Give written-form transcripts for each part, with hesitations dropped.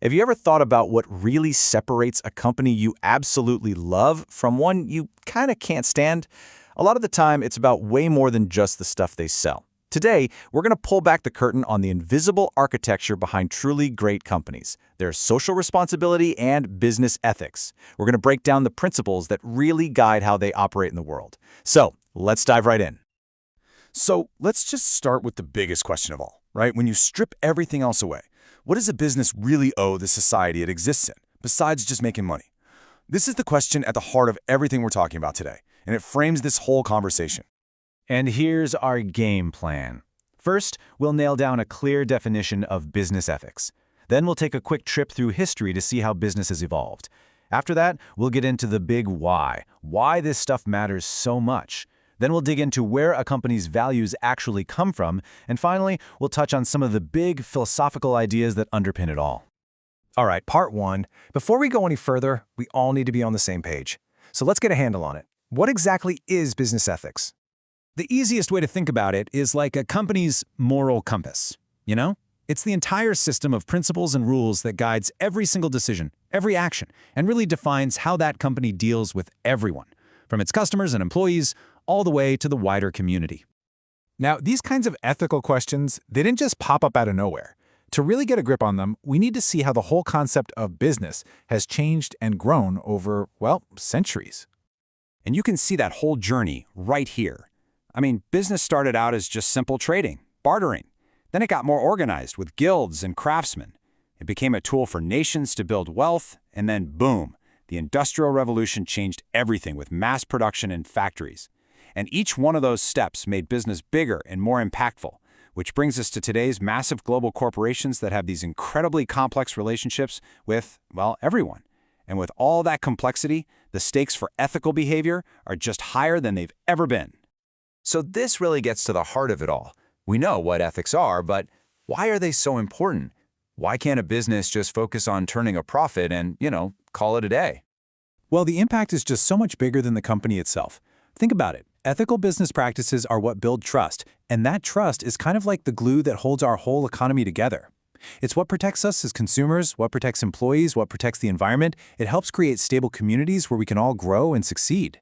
Have you ever thought about what really separates a company you absolutely love from one you kind of can't stand? A lot of the time, it's about way more than just the stuff they sell. Today, we're going to pull back the curtain on the invisible architecture behind truly great companies, their social responsibility and business ethics. We're going to break down the principles that really guide how they operate in the world. So, let's dive right in. So let's just start with the biggest question of all, right? When you strip everything else away, what does a business really owe the society it exists in, besides just making money? This is the question at the heart of everything we're talking about today, and it frames this whole conversation. And here's our game plan. First, we'll nail down a clear definition of business ethics. Then we'll take a quick trip through history to see how business has evolved. After that, we'll get into the big why this stuff matters so much. Then we'll dig into where a company's values actually come from, and finally, we'll touch on some of the big philosophical ideas that underpin it all. All right, part one. Before we go any further, we all need to be on the same page. So let's get a handle on it. What exactly is business ethics? The easiest way to think about it is like a company's moral compass, you know? It's the entire system of principles and rules that guides every single decision, every action, and really defines how that company deals with everyone, from its customers and employees all the way to the wider community. Now, these kinds of ethical questions, they didn't just pop up out of nowhere. To really get a grip on them, we need to see how the whole concept of business has changed and grown over, well, centuries. And you can see that whole journey right here. I mean, business started out as just simple trading, bartering. Then it got more organized with guilds and craftsmen. It became a tool for nations to build wealth, and then boom, the Industrial Revolution changed everything with mass production and factories. And each one of those steps made business bigger and more impactful, which brings us to today's massive global corporations that have these incredibly complex relationships with, well, everyone. And with all that complexity, the stakes for ethical behavior are just higher than they've ever been. So this really gets to the heart of it all. We know what ethics are, but why are they so important? Why can't a business just focus on turning a profit and, call it a day? Well, the impact is just so much bigger than the company itself. Think about it. Ethical business practices are what build trust, and that trust is kind of like the glue that holds our whole economy together. It's what protects us as consumers, what protects employees, what protects the environment. It helps create stable communities where we can all grow and succeed.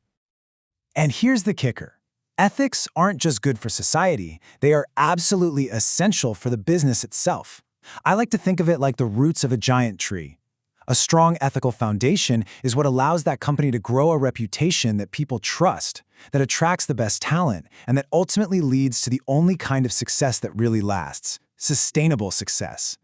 And here's the kicker. Ethics aren't just good for society, they are absolutely essential for the business itself. I like to think of it like the roots of a giant tree. A strong ethical foundation is what allows that company to grow a reputation that people trust, that attracts the best talent, and that ultimately leads to the only kind of success that really lasts: sustainable success.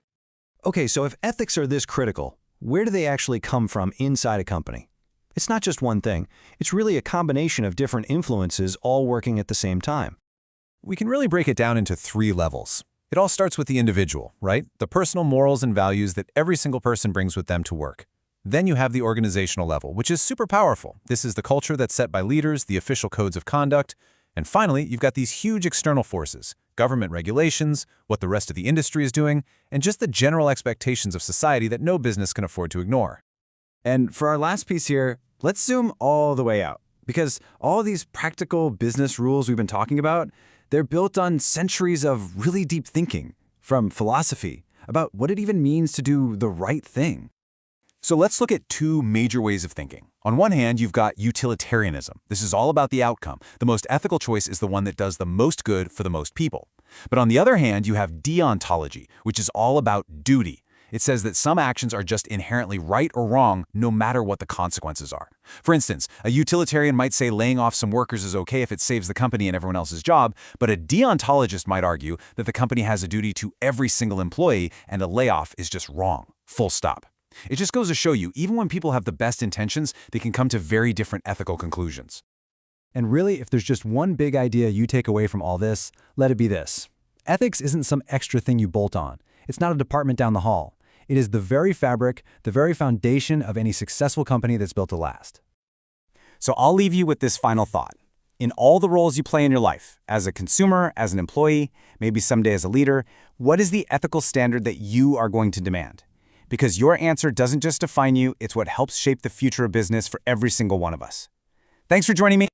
Okay, so if ethics are this critical, where do they actually come from inside a company? It's not just one thing. It's really a combination of different influences all working at the same time. We can really break it down into three levels. It all starts with the individual, right? The personal morals and values that every single person brings with them to work. Then you have the organizational level, which is super powerful. This is the culture that's set by leaders, the official codes of conduct. And finally, you've got these huge external forces, government regulations, what the rest of the industry is doing, and just the general expectations of society that no business can afford to ignore. And for our last piece here, let's zoom all the way out. Because all these practical business rules we've been talking about, they're built on centuries of really deep thinking, from philosophy, about what it even means to do the right thing. So let's look at two major ways of thinking. On one hand, you've got utilitarianism. This is all about the outcome. The most ethical choice is the one that does the most good for the most people. But on the other hand, you have deontology, which is all about duty. It says that some actions are just inherently right or wrong, no matter what the consequences are. For instance, a utilitarian might say laying off some workers is okay if it saves the company and everyone else's job, but a deontologist might argue that the company has a duty to every single employee and a layoff is just wrong. Full stop. It just goes to show you, even when people have the best intentions, they can come to very different ethical conclusions. And really, if there's just one big idea you take away from all this, let it be this. Ethics isn't some extra thing you bolt on. It's not a department down the hall. It is the very fabric, the very foundation of any successful company that's built to last. So I'll leave you with this final thought. In all the roles you play in your life, as a consumer, as an employee, maybe someday as a leader, what is the ethical standard that you are going to demand? Because your answer doesn't just define you, it's what helps shape the future of business for every single one of us. Thanks for joining me.